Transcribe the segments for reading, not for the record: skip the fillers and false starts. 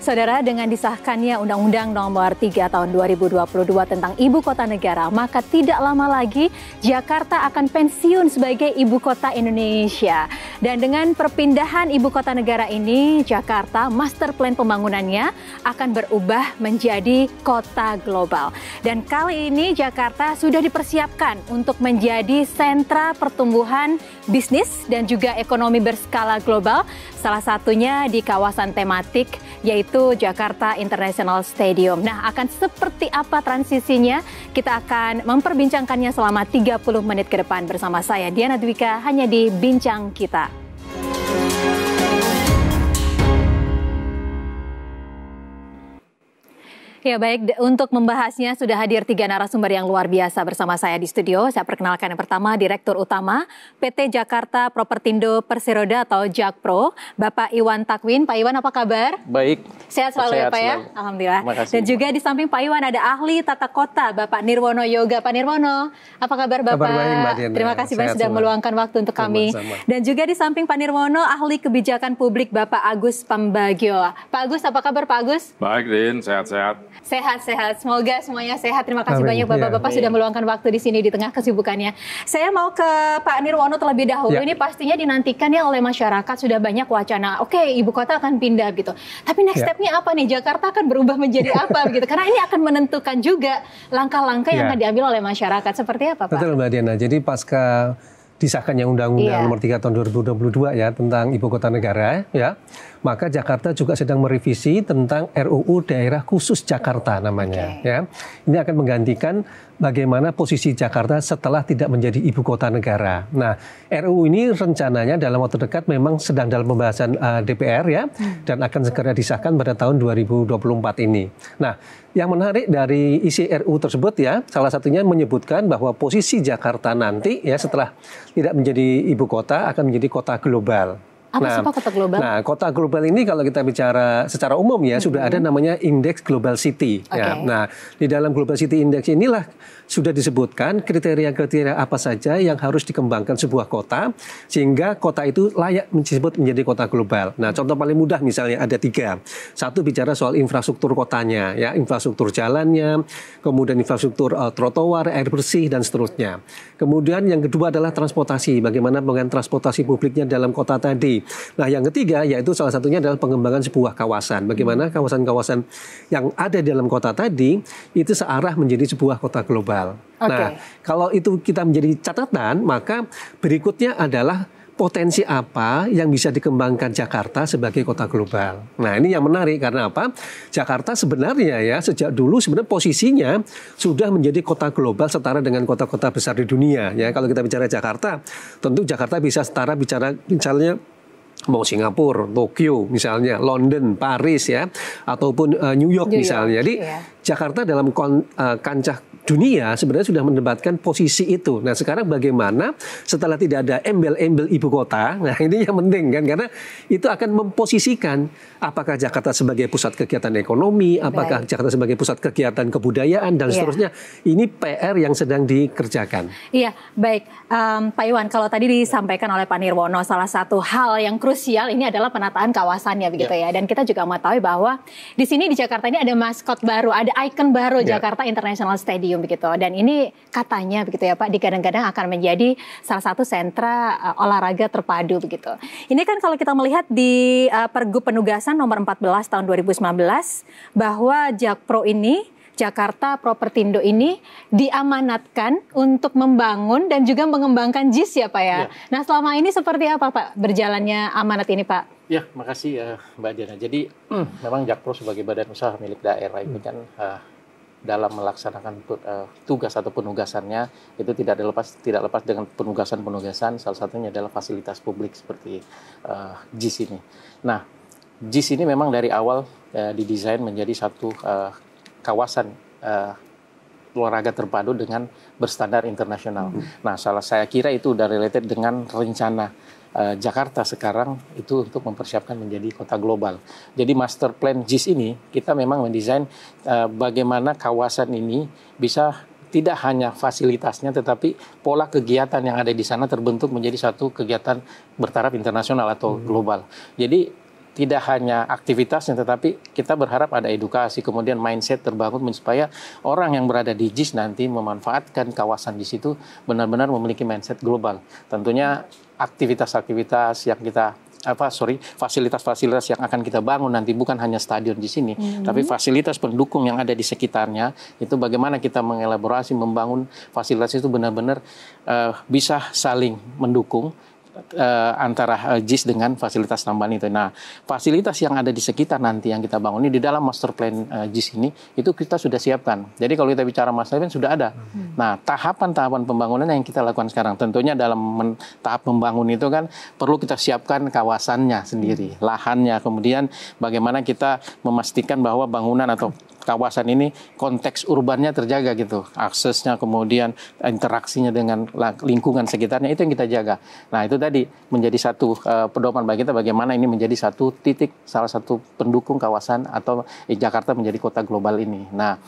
Saudara, dengan disahkannya Undang-Undang Nomor 3 Tahun 2022 tentang Ibu Kota Negara, maka tidak lama lagi Jakarta akan pensiun sebagai Ibu Kota Indonesia. Dan dengan perpindahan Ibu Kota Negara ini, Jakarta master plan pembangunannya akan berubah menjadi kota global. Dan kali ini Jakarta sudah dipersiapkan untuk menjadi sentra pertumbuhan bisnis dan juga ekonomi berskala global, salah satunya di kawasan tematik yaitu Jakarta International Stadium. Nah, akan seperti apa transisinya? Kita akan memperbincangkannya selama 30 menit ke depan bersama saya, Diana Dwika, hanya di Bincang Kita. Ya baik, untuk membahasnya sudah hadir 3 narasumber yang luar biasa bersama saya di studio. Saya perkenalkan yang pertama, Direktur Utama PT Jakarta Propertindo Perseroda atau Jakpro, Bapak Iwan Takwin. Pak Iwan, apa kabar? Baik. Sehat selalu ya Pak ya? Alhamdulillah. Dan juga di samping Pak Iwan ada ahli tata kota, Bapak Nirwono Yoga. Pak Nirwono, apa kabar Bapak? Kabar baik, Mbak Diana. Terima kasih banyak sudah meluangkan waktu untuk kami. Dan juga di samping Pak Nirwono, ahli kebijakan publik Bapak Agus Pambagio. Pak Agus, apa kabar Pak Agus? Baik, Din. Sehat-sehat. Sehat-sehat, semoga semuanya sehat. Terima kasih banyak Bapak-Bapak sudah meluangkan waktu di sini di tengah kesibukannya. Saya mau ke Pak Nirwono terlebih dahulu. Ini pastinya dinantikan ya oleh masyarakat, sudah banyak wacana. Oke, ibu kota akan pindah gitu. Tapi next step-nya apa nih? Jakarta akan berubah menjadi apa begitu? Karena ini akan menentukan juga langkah-langkah yang akan diambil oleh masyarakat. Seperti apa, Pak? Betul, Mbak Diana. Jadi pasca disahkannya Undang-Undang Nomor 3 Tahun 2022 ya tentang Ibu Kota Negara ya, maka Jakarta juga sedang merevisi tentang RUU Daerah Khusus Jakarta namanya ya. Ini akan menggantikan bagaimana posisi Jakarta setelah tidak menjadi ibu kota negara. Nah, RUU ini rencananya dalam waktu dekat memang sedang dalam pembahasan DPR ya, dan akan segera disahkan pada tahun 2024 ini. Nah, yang menarik dari isi RUU tersebut ya, salah satunya menyebutkan bahwa posisi Jakarta nanti ya setelah tidak menjadi ibu kota akan menjadi kota global. Apa sih Pak kota global? Nah, kota global ini kalau kita bicara secara umum ya sudah ada namanya Indeks Global City. Ya. Nah, di dalam Global City Index inilah sudah disebutkan kriteria-kriteria apa saja yang harus dikembangkan sebuah kota sehingga kota itu layak disebut menjadi kota global. Nah, contoh paling mudah misalnya ada 3. Satu bicara soal infrastruktur kotanya, ya infrastruktur jalannya, kemudian infrastruktur trotoar, air bersih dan seterusnya. Kemudian yang kedua adalah transportasi, bagaimana pengembangan transportasi publiknya dalam kota tadi. Nah, yang ketiga yaitu salah satunya adalah pengembangan sebuah kawasan. Bagaimana kawasan-kawasan yang ada di dalam kota tadi itu searah menjadi sebuah kota global. Nah, kalau itu kita menjadi catatan, maka berikutnya adalah potensi apa yang bisa dikembangkan Jakarta sebagai kota global. Nah, ini yang menarik karena apa? Jakarta sebenarnya ya sejak dulu sebenarnya posisinya sudah menjadi kota global setara dengan kota-kota besar di dunia. Ya, kalau kita bicara Jakarta, tentu Jakarta bisa setara bicara misalnya mau Singapura, Tokyo misalnya, London, Paris ya, ataupun New York misalnya. Jadi Jakarta dalam kancah dunia sebenarnya sudah mendebatkan posisi itu. Nah, sekarang bagaimana setelah tidak ada embel-embel ibu kota, nah ini yang penting kan, karena itu akan memposisikan apakah Jakarta sebagai pusat kegiatan ekonomi, apakah Jakarta sebagai pusat kegiatan kebudayaan dan seterusnya. Ini PR yang sedang dikerjakan. Iya, baik. Pak Iwan, kalau tadi disampaikan oleh Pak Nirwono, salah satu hal yang krusial ini adalah penataan kawasannya begitu ya. Dan kita juga mengetahui bahwa di sini di Jakarta ini ada maskot baru, ada ikon baru Jakarta International Stadium begitu. Dan ini katanya begitu ya Pak, digadang-gadang akan menjadi salah satu sentra olahraga terpadu begitu. Ini kan kalau kita melihat di Pergub Penugasan nomor 14 tahun 2019 bahwa Jakpro ini, Jakarta Propertindo ini diamanatkan untuk membangun dan juga mengembangkan JIS ya Pak ya. Nah, selama ini seperti apa Pak berjalannya amanat ini Pak? Ya, makasih Mbak Diana. Jadi memang Jakpro sebagai badan usaha milik daerah ini kan dalam melaksanakan tugas atau penugasannya itu tidak lepas dengan penugasan salah satunya adalah fasilitas publik seperti JIS ini. Nah, JIS ini memang dari awal didesain menjadi satu kawasan olahraga terpadu dengan berstandar internasional. Nah, saya kira itu udah related dengan rencana Jakarta sekarang itu untuk mempersiapkan menjadi kota global. Jadi master plan JIS ini kita memang mendesain bagaimana kawasan ini bisa tidak hanya fasilitasnya tetapi pola kegiatan yang ada di sana terbentuk menjadi satu kegiatan bertaraf internasional atau global. Jadi tidak hanya aktivitasnya, tetapi kita berharap ada edukasi, kemudian mindset terbangun supaya orang yang berada di JIS nanti memanfaatkan kawasan di situ benar-benar memiliki mindset global. Tentunya aktivitas-aktivitas yang kita fasilitas-fasilitas yang akan kita bangun nanti bukan hanya stadion di sini, tapi fasilitas pendukung yang ada di sekitarnya, itu bagaimana kita mengelaborasi, membangun fasilitas itu benar-benar bisa saling mendukung antara JIS dengan fasilitas tambahan itu. Nah, fasilitas yang ada di sekitar nanti yang kita bangun ini di dalam master plan JIS ini itu kita sudah siapkan. Jadi kalau kita bicara master plan sudah ada. Nah, tahapan-tahapan pembangunan yang kita lakukan sekarang, tentunya dalam tahap membangun itu kan perlu kita siapkan kawasannya sendiri, lahannya, kemudian bagaimana kita memastikan bahwa bangunan atau kawasan ini konteks urbannya terjaga gitu, aksesnya, kemudian interaksinya dengan lingkungan sekitarnya, itu yang kita jaga. Nah, itu tadi menjadi satu pedoman bagi kita bagaimana ini menjadi satu titik, salah satu pendukung kawasan atau Jakarta menjadi kota global ini. Nah,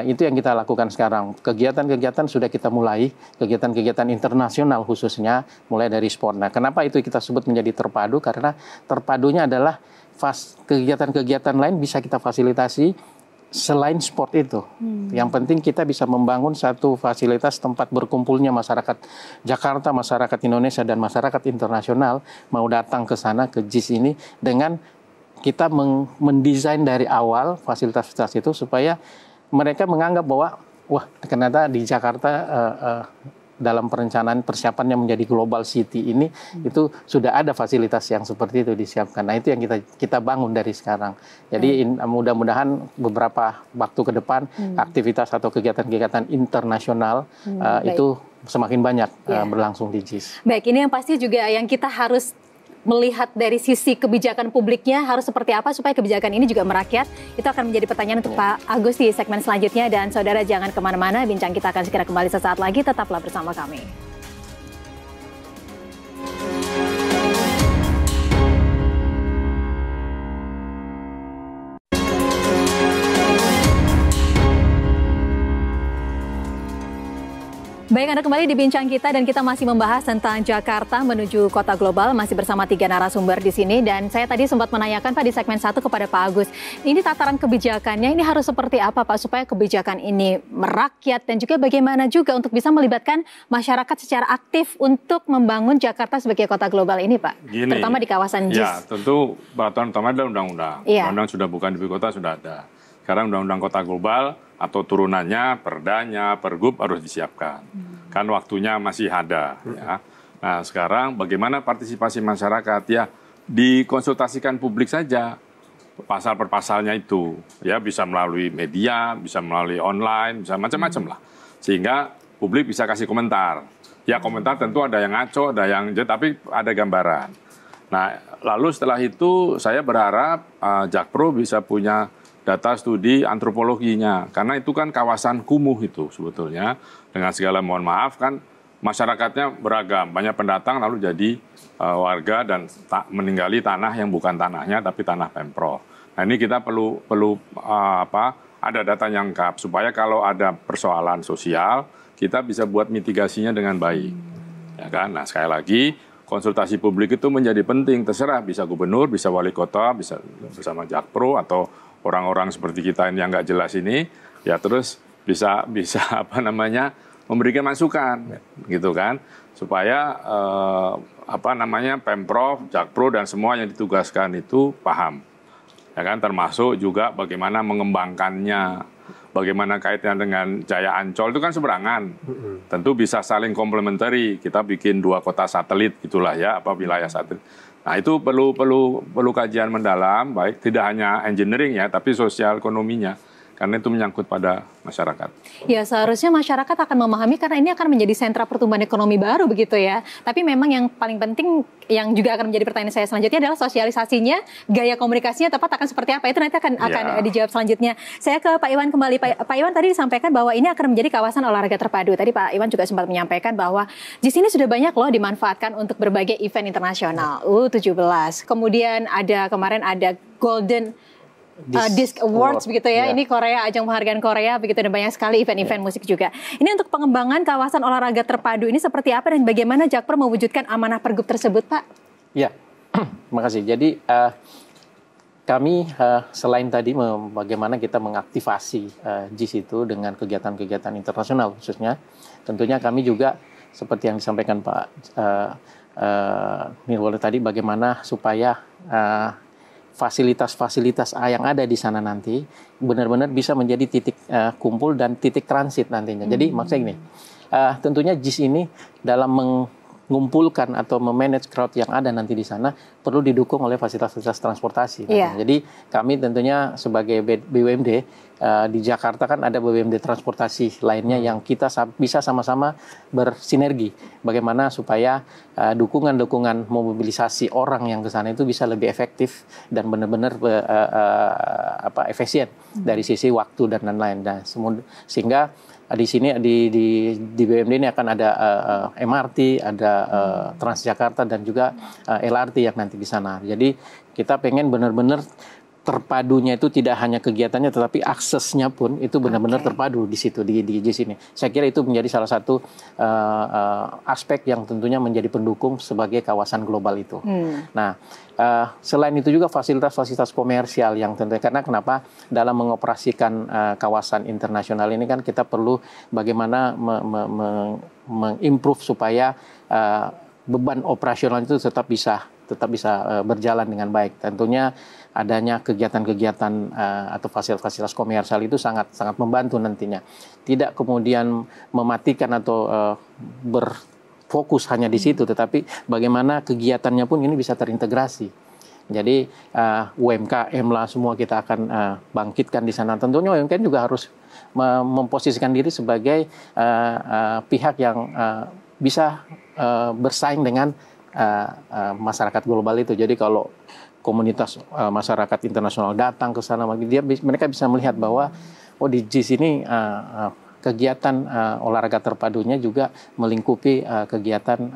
itu yang kita lakukan sekarang. Kegiatan-kegiatan sudah kita mulai, kegiatan-kegiatan internasional khususnya, mulai dari sport. Nah, kenapa itu kita sebut menjadi terpadu? Karena terpadunya adalah kegiatan-kegiatan lain bisa kita fasilitasi selain sport itu. Yang penting kita bisa membangun satu fasilitas tempat berkumpulnya masyarakat Jakarta, masyarakat Indonesia, dan masyarakat internasional mau datang ke sana, ke JIS ini, dengan kita mendesain dari awal fasilitas-fasilitas itu supaya mereka menganggap bahwa wah, ternyata di Jakarta dalam perencanaan persiapannya menjadi global city ini itu sudah ada fasilitas yang seperti itu disiapkan. Nah, itu yang kita bangun dari sekarang. Jadi mudah-mudahan beberapa waktu ke depan aktivitas atau kegiatan-kegiatan internasional itu semakin banyak berlangsung di JIS. Baik, ini yang pasti juga yang kita harus melihat dari sisi kebijakan publiknya harus seperti apa supaya kebijakan ini juga merakyat. Itu akan menjadi pertanyaan untuk Pak Agus di segmen selanjutnya. Dan saudara jangan kemana-mana, bincang kita akan segera kembali sesaat lagi. Tetaplah bersama kami. Baik, Anda kembali di bincang kita dan kita masih membahas tentang Jakarta menuju kota global, masih bersama 3 narasumber di sini. Dan saya tadi sempat menanyakan Pak di segmen 1 kepada Pak Agus, ini tataran kebijakannya ini harus seperti apa Pak supaya kebijakan ini merakyat dan juga bagaimana juga untuk bisa melibatkan masyarakat secara aktif untuk membangun Jakarta sebagai kota global ini Pak, terutama di kawasan JIS. Ya, tentu peraturan utama adalah undang-undang. Undang-undang sudah bukan ibu kota, sudah ada. Sekarang undang-undang kota global atau turunannya, perdanya, pergub harus disiapkan. Kan waktunya masih ada. Ya. Nah, sekarang bagaimana partisipasi masyarakat? Ya, dikonsultasikan publik saja pasal per pasalnya itu. Ya, bisa melalui media, bisa melalui online, bisa macam-macam lah. Sehingga publik bisa kasih komentar. Ya, komentar tentu ada yang ngaco, ada yang tapi ada gambaran. Nah, lalu setelah itu saya berharap Jakpro bisa punya data studi antropologinya, karena itu kan kawasan kumuh itu sebetulnya, dengan segala mohon maaf kan masyarakatnya beragam, banyak pendatang lalu jadi warga dan meninggali tanah yang bukan tanahnya tapi tanah Pemprov. Nah, ini kita perlu ada data yang lengkap supaya kalau ada persoalan sosial kita bisa buat mitigasinya dengan baik, ya kan? Nah, sekali lagi konsultasi publik itu menjadi penting, terserah bisa gubernur, bisa wali kota, bisa bersama Jakpro atau orang-orang seperti kita ini yang nggak jelas ini, ya terus bisa memberikan masukan, gitu kan, supaya Pemprov, Jakpro dan semua yang ditugaskan itu paham, ya kan, termasuk juga bagaimana mengembangkannya, bagaimana kaitannya dengan Jaya Ancol itu kan seberangan, tentu bisa saling komplementari, kita bikin 2 kota satelit gitulah ya, wilayah satelit. Nah, itu perlu kajian mendalam, baik tidak hanya engineering ya, tapi sosial ekonominya, karena itu menyangkut pada masyarakat. Ya, seharusnya masyarakat akan memahami karena ini akan menjadi sentra pertumbuhan ekonomi baru begitu ya. Tapi memang yang paling penting yang juga akan menjadi pertanyaan saya selanjutnya adalah sosialisasinya, gaya komunikasinya tepat akan seperti apa. Itu nanti akan dijawab selanjutnya. Saya ke Pak Iwan kembali. Pak Iwan tadi disampaikan bahwa ini akan menjadi kawasan olahraga terpadu. Tadi Pak Iwan juga sempat menyampaikan bahwa di sini sudah banyak loh dimanfaatkan untuk berbagai event internasional. 17. Kemudian kemarin ada Golden Disc Awards begitu ya. Ini Korea, ajang penghargaan Korea begitu, dan banyak sekali event-event musik juga. Ini untuk pengembangan kawasan olahraga terpadu ini seperti apa dan bagaimana Jakpro mewujudkan amanah pergub tersebut, Pak? Ya, terima kasih. Jadi kami selain tadi bagaimana kita mengaktifasi JIS itu dengan kegiatan-kegiatan internasional khususnya, tentunya kami juga seperti yang disampaikan Pak Nirwono tadi, bagaimana supaya fasilitas-fasilitas yang ada di sana nanti benar-benar bisa menjadi titik kumpul dan titik transit nantinya. Jadi maksudnya gini, tentunya JIS ini dalam mengumpulkan atau memanage crowd yang ada nanti di sana perlu didukung oleh fasilitas-fasilitas transportasi. Jadi kami tentunya sebagai BUMD di Jakarta kan ada BUMD transportasi lainnya yang kita bisa sama-sama bersinergi. Bagaimana supaya dukungan-dukungan mobilisasi orang yang ke sana itu bisa lebih efektif dan benar-benar efisien dari sisi waktu dan lain-lain. Dan sehingga di sini di BUMD ini akan ada MRT, ada Transjakarta dan juga LRT yang nanti di sana. Jadi kita pengen benar-benar terpadunya itu tidak hanya kegiatannya tetapi aksesnya pun itu benar-benar terpadu di situ di JIS ini. Saya kira itu menjadi salah satu aspek yang tentunya menjadi pendukung sebagai kawasan global itu. Nah, selain itu juga fasilitas-fasilitas komersial yang tentunya, karena kenapa dalam mengoperasikan kawasan internasional ini kan kita perlu bagaimana mengimprove supaya beban operasional itu tetap bisa berjalan dengan baik. Tentunya adanya kegiatan-kegiatan atau fasilitas-fasilitas komersial itu sangat membantu nantinya. Tidak kemudian mematikan atau berfokus hanya di situ, tetapi bagaimana kegiatannya pun ini bisa terintegrasi. Jadi UMKM lah semua kita akan bangkitkan di sana. Tentunya UMKM juga harus memposisikan diri sebagai pihak yang bisa bersaing dengan masyarakat global itu. Jadi kalau komunitas masyarakat internasional datang ke sana, mereka bisa melihat bahwa di JIS ini kegiatan olahraga terpadunya juga melingkupi kegiatan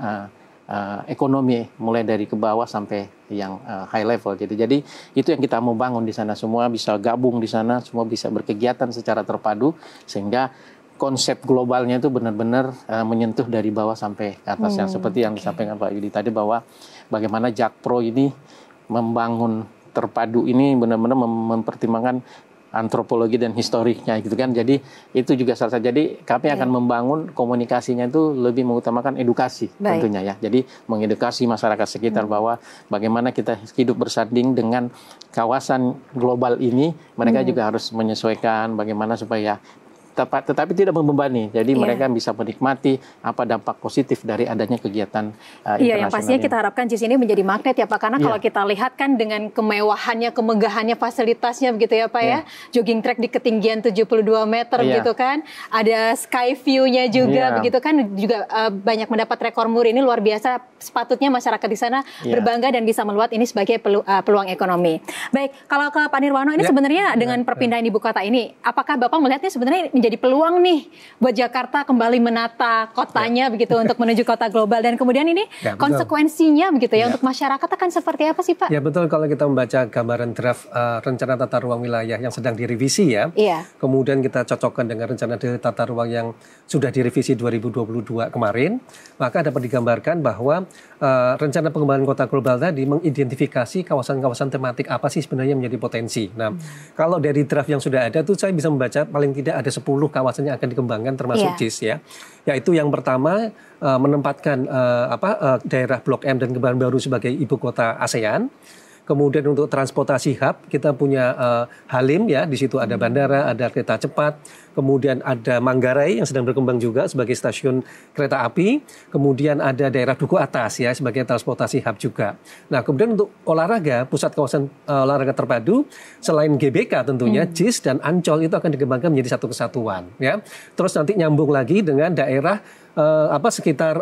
ekonomi mulai dari ke bawah sampai yang high level. Jadi itu yang kita mau bangun di sana, semua bisa gabung di sana, semua bisa berkegiatan secara terpadu sehingga konsep globalnya itu benar-benar menyentuh dari bawah sampai ke atas. Yang seperti yang disampaikan Pak Yudi tadi, bahwa bagaimana Jakpro ini membangun terpadu ini benar-benar mempertimbangkan antropologi dan historiknya gitu kan. Jadi itu juga salah satu. Jadi kami akan membangun komunikasinya itu lebih mengutamakan edukasi tentunya ya. Jadi mengedukasi masyarakat sekitar bahwa bagaimana kita hidup bersanding dengan kawasan global ini, mereka juga harus menyesuaikan bagaimana supaya tetapi tidak membebani. Jadi mereka bisa menikmati apa dampak positif dari adanya kegiatan internasional. Iya, yang pastinya kita harapkan JIS ini menjadi magnet ya Pak. Karena kalau kita lihat kan dengan kemewahannya, kemegahannya, fasilitasnya begitu ya Pak ya. Jogging track di ketinggian 72 meter gitu kan. Ada sky view-nya juga begitu kan. Juga banyak mendapat rekor muri. Ini luar biasa. Sepatutnya masyarakat di sana berbangga dan bisa melihat ini sebagai peluang ekonomi. Baik, kalau ke Pak Nirwono, ini sebenarnya dengan perpindahan ibu kota ini, apakah Bapak melihatnya sebenarnya menjadi peluang nih buat Jakarta kembali menata kotanya begitu untuk menuju kota global, dan kemudian ini konsekuensinya begitu ya untuk masyarakat akan seperti apa sih Pak? Ya betul, kalau kita membaca gambaran draft rencana tata ruang wilayah yang sedang direvisi ya, kemudian kita cocokkan dengan rencana tata ruang yang sudah direvisi 2022 kemarin, maka dapat digambarkan bahwa rencana pengembangan kota global tadi mengidentifikasi kawasan-kawasan tematik apa sih sebenarnya menjadi potensi. Nah, kalau dari draft yang sudah ada tuh saya bisa membaca paling tidak ada 10 kawasan yang akan dikembangkan termasuk JIS ya. Yaitu yang pertama menempatkan daerah Blok M dan Kebayoran Baru sebagai ibu kota ASEAN. Kemudian untuk transportasi hub kita punya Halim ya, di situ ada bandara, ada kereta cepat. Kemudian ada Manggarai yang sedang berkembang juga sebagai stasiun kereta api. Kemudian ada daerah Duku Atas ya sebagai transportasi hub juga. Nah, kemudian untuk olahraga, pusat kawasan olahraga terpadu selain GBK tentunya JIS dan Ancol itu akan dikembangkan menjadi satu kesatuan ya. Terus nanti nyambung lagi dengan daerah sekitar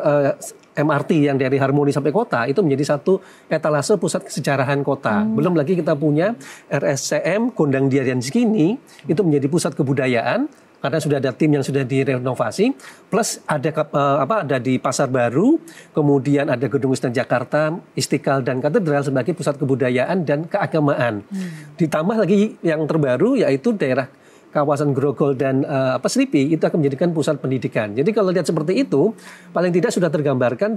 MRT yang dari Harmoni sampai kota itu menjadi satu etalase pusat kesejarahan kota. Belum lagi kita punya RSCM Gondang Dia dan Cikini itu menjadi pusat kebudayaan karena sudah ada tim yang sudah direnovasi. Plus ada di Pasar Baru, kemudian ada Gedung Wisma Jakarta, Istiqlal dan Katedral sebagai pusat kebudayaan dan keagamaan. Ditambah lagi yang terbaru yaitu daerah kawasan Grogol dan Selipi itu akan menjadikan pusat pendidikan. Jadi kalau lihat seperti itu, paling tidak sudah tergambarkan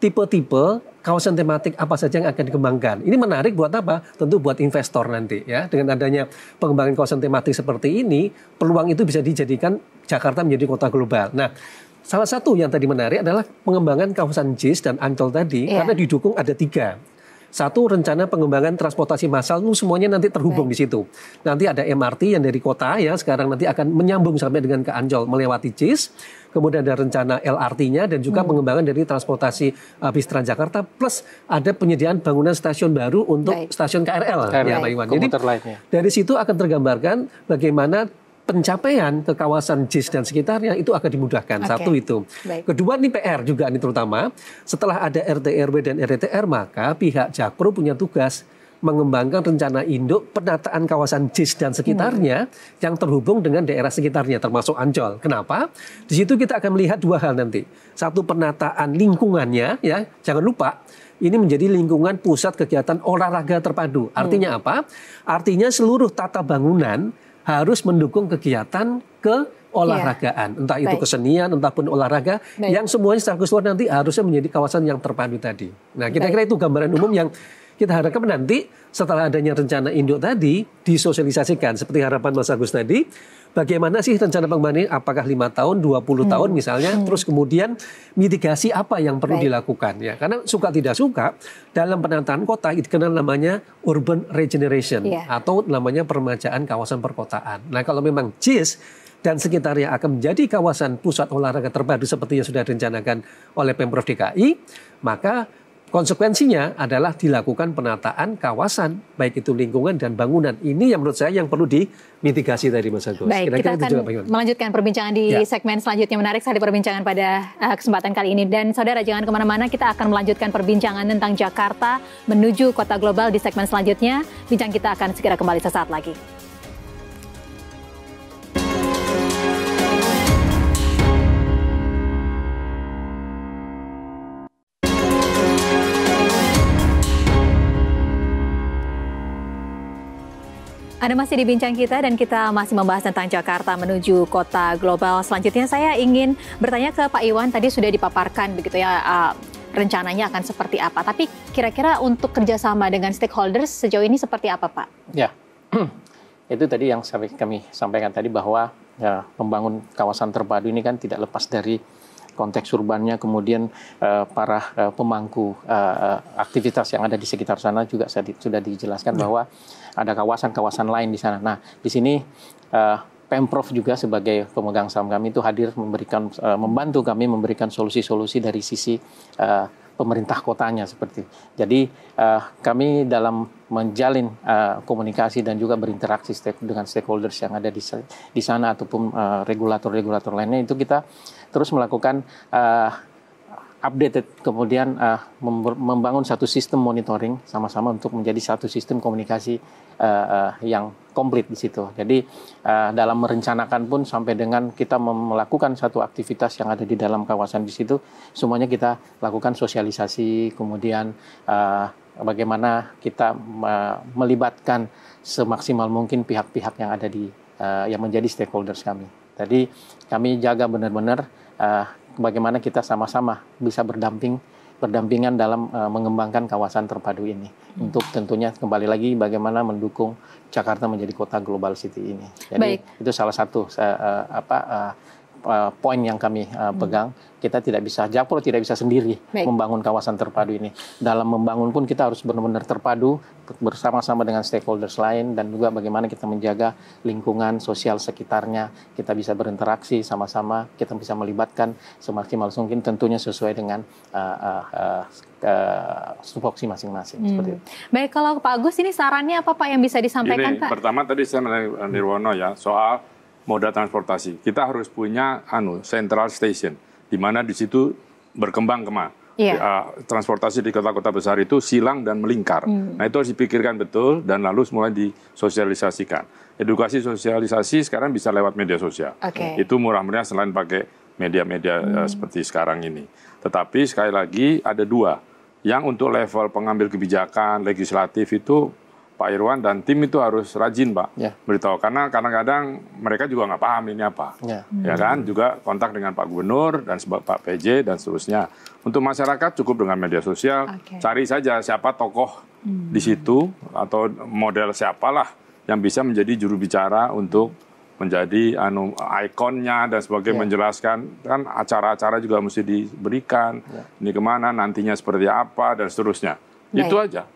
tipe-tipe kawasan tematik apa saja yang akan dikembangkan. Ini menarik buat apa? Tentu buat investor nanti ya. Dengan adanya pengembangan kawasan tematik seperti ini, peluang itu bisa dijadikan Jakarta menjadi kota global. Nah, salah satu yang tadi menarik adalah pengembangan kawasan JIS dan Ancol tadi, karena didukung ada 3. Satu, rencana pengembangan transportasi massal itu semuanya nanti terhubung di situ. Nanti ada MRT yang dari kota ya, sekarang nanti akan menyambung sampai dengan ke Ancol melewati JIS. Kemudian ada rencana LRT-nya dan juga pengembangan dari transportasi bis Transjakarta, plus ada penyediaan bangunan stasiun baru untuk stasiun KRL. Ya, Pak Iwan. Jadi dari situ akan tergambarkan bagaimana pencapaian ke kawasan JIS dan sekitarnya itu akan dimudahkan. Satu itu. Kedua, ini PR juga ini terutama setelah ada RT/RW dan RTR, maka pihak Jakpro punya tugas mengembangkan rencana induk penataan kawasan JIS dan sekitarnya yang terhubung dengan daerah sekitarnya termasuk Ancol. Kenapa? Di situ kita akan melihat 2 hal nanti. Satu, penataan lingkungannya ya. Jangan lupa ini menjadi lingkungan pusat kegiatan olahraga terpadu. Artinya apa? Artinya seluruh tata bangunan harus mendukung kegiatan keolahragaan, entah itu kesenian, entah pun olahraga, yang semuanya secara keseluruhan nanti harusnya menjadi kawasan yang terpadu tadi. Nah, kira-kira itu gambaran umum yang kita harapkan nanti setelah adanya rencana induk tadi disosialisasikan seperti harapan Mas Agus tadi. Bagaimana sih rencana pengembangan ini? Apakah 5 tahun, 20 tahun misalnya? Terus kemudian mitigasi apa yang perlu dilakukan ya? Karena suka tidak suka dalam penataan kota dikenal namanya urban regeneration atau namanya peremajaan kawasan perkotaan. Nah, kalau memang JIS dan sekitarnya akan menjadi kawasan pusat olahraga terpadu seperti yang sudah direncanakan oleh Pemprov DKI, maka konsekuensinya adalah dilakukan penataan kawasan, baik itu lingkungan dan bangunan. Ini yang menurut saya yang perlu dimitigasi tadi, Mas Agus. Baik, kita akan melanjutkan perbincangan di segmen selanjutnya. Menarik sekali perbincangan pada kesempatan kali ini. Dan saudara jangan kemana-mana, kita akan melanjutkan perbincangan tentang Jakarta menuju kota global di segmen selanjutnya. Bincang kita akan segera kembali sesaat lagi. Anda masih di Bincang Kita dan kita masih membahas tentang Jakarta menuju kota global. Selanjutnya saya ingin bertanya ke Pak Iwan, tadi sudah dipaparkan begitu ya rencananya akan seperti apa. Tapi kira-kira untuk kerjasama dengan stakeholders sejauh ini seperti apa, Pak? Ya, itu tadi yang kami sampaikan tadi bahwa ya, membangun kawasan terpadu ini kan tidak lepas dari konteks urbannya, kemudian para pemangku aktivitas yang ada di sekitar sana juga sudah dijelaskan bahwa ada kawasan-kawasan lain di sana. Nah, di sini Pemprov juga sebagai pemegang saham kami itu hadir memberikan membantu kami memberikan solusi-solusi dari sisi pemerintah kotanya seperti. Jadi kami dalam menjalin komunikasi dan juga berinteraksi dengan stakeholders yang ada di sana ataupun regulator-regulator lainnya, itu kita terus melakukan updated, kemudian membangun satu sistem monitoring sama-sama untuk menjadi satu sistem komunikasi yang komplit di situ. Jadi dalam merencanakan pun sampai dengan kita melakukan satu aktivitas yang ada di dalam kawasan di situ, semuanya kita lakukan sosialisasi, kemudian bagaimana kita melibatkan semaksimal mungkin pihak-pihak yang ada di yang menjadi stakeholders kami. Jadi kami jaga benar-benar bagaimana kita sama-sama bisa berdampingan dalam mengembanggan kawasan terpadu ini. Untuk tentunya kembali lagi bagaimana mendukung Jakarta menjadi kota global city ini. Jadi itu salah satu poin yang kami pegang. Kita tidak bisa, Jakpro tidak bisa sendiri membangun kawasan terpadu ini. Dalam membangun pun kita harus benar-benar terpadu bersama-sama dengan stakeholders lain, dan juga bagaimana kita menjaga lingkungan sosial sekitarnya. Kita bisa berinteraksi sama-sama, kita bisa melibatkan semaksimal mungkin, tentunya sesuai dengan tupoksi masing-masing. Seperti itu. Baik, kalau Pak Agus ini sarannya apa Pak yang bisa disampaikan, ini, Pak? Pertama tadi saya mengenai Nirwono ya, soal moda transportasi. Kita harus punya central station, di mana di situ berkembang transportasi di kota-kota besar itu silang dan melingkar. Nah, itu harus dipikirkan betul dan lalu mulai disosialisasikan. Edukasi sosialisasi sekarang bisa lewat media sosial. Itu murah-meriah selain pakai media-media seperti sekarang ini. Tetapi sekali lagi ada 2. Yang untuk level pengambil kebijakan legislatif itu Pak Irwan dan tim itu harus rajin, Pak, beritahu. Karena kadang-kadang mereka juga nggak paham ini apa. Ya kan, juga kontak dengan Pak Gubernur dan Pak PJ dan seterusnya. Untuk masyarakat cukup dengan media sosial, cari saja siapa tokoh di situ atau model siapalah yang bisa menjadi juru bicara untuk menjadi ikonnya dan sebagainya, menjelaskan. Kan acara-acara juga mesti diberikan, ini kemana, nantinya seperti apa, dan seterusnya. Baik. Itu aja,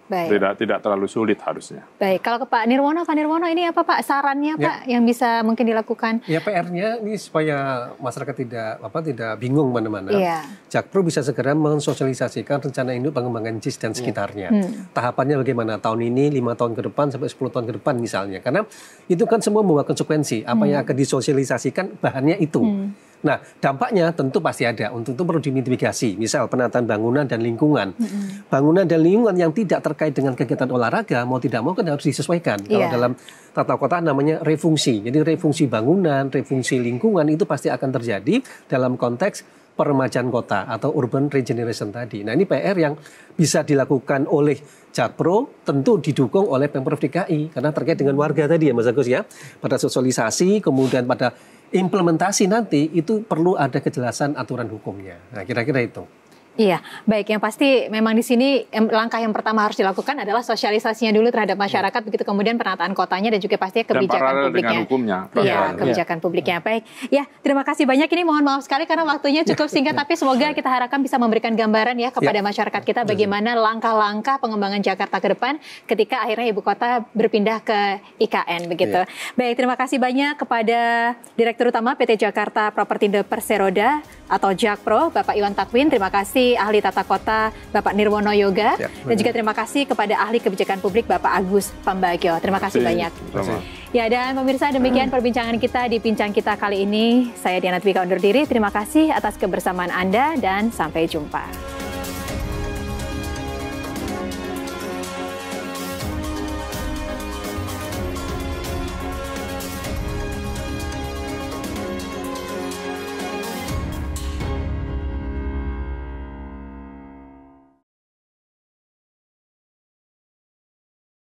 tidak terlalu sulit harusnya. Baik, kalau ke Pak Nirwono ini apa Pak sarannya Pak yang bisa mungkin dilakukan? Ya PR-nya ini supaya masyarakat tidak bingung mana-mana. Jakpro bisa segera mensosialisasikan rencana induk pengembangan JIS dan sekitarnya. Tahapannya bagaimana tahun ini, 5 tahun ke depan sampai 10 tahun ke depan misalnya. Karena itu kan semua membawa konsekuensi. Apa yang akan disosialisasikan bahannya itu. Nah, dampaknya tentu pasti ada. Untuk itu perlu dimitigasi. Misal penataan bangunan dan lingkungan. Bangunan dan lingkungan yang tidak terkait dengan kegiatan olahraga, mau tidak mau kan harus disesuaikan. Kalau dalam tata kota namanya refungsi. Jadi refungsi bangunan, refungsi lingkungan itu pasti akan terjadi dalam konteks peremajaan kota atau urban regeneration tadi. Nah, ini PR yang bisa dilakukan oleh Jakpro, tentu didukung oleh Pemprov DKI. Karena terkait dengan warga tadi ya Mas Agus ya. Pada sosialisasi, kemudian pada implementasi nanti itu perlu ada kejelasan aturan hukumnya. Nah, kira-kira itu. Iya, baik. Yang pasti memang di sini langkah yang pertama harus dilakukan adalah sosialisasinya dulu terhadap masyarakat, begitu kemudian penataan kotanya dan juga pastinya kebijakan publiknya. Hukumnya. Iya, kebijakan publiknya. Baik. Ya, terima kasih banyak. Ini mohon maaf sekali karena waktunya cukup singkat, tapi semoga kita harapkan bisa memberikan gambaran ya kepada masyarakat kita bagaimana langkah-langkah pengembangan Jakarta ke depan ketika akhirnya ibu kota berpindah ke IKN begitu. Baik, terima kasih banyak kepada Direktur Utama PT Jakarta Propertindo Perseroda atau Jakpro, Bapak Iwan Takwin. Terima kasih ahli tata kota Bapak Nirwono Yoga, dan juga terima kasih kepada ahli kebijakan publik Bapak Agus Pambagio. Terima kasih banyak. Ya, dan pemirsa, demikian perbincangan kita di Bincang Kita kali ini. Saya Diana Twika undur diri. Terima kasih atas kebersamaan Anda dan sampai jumpa.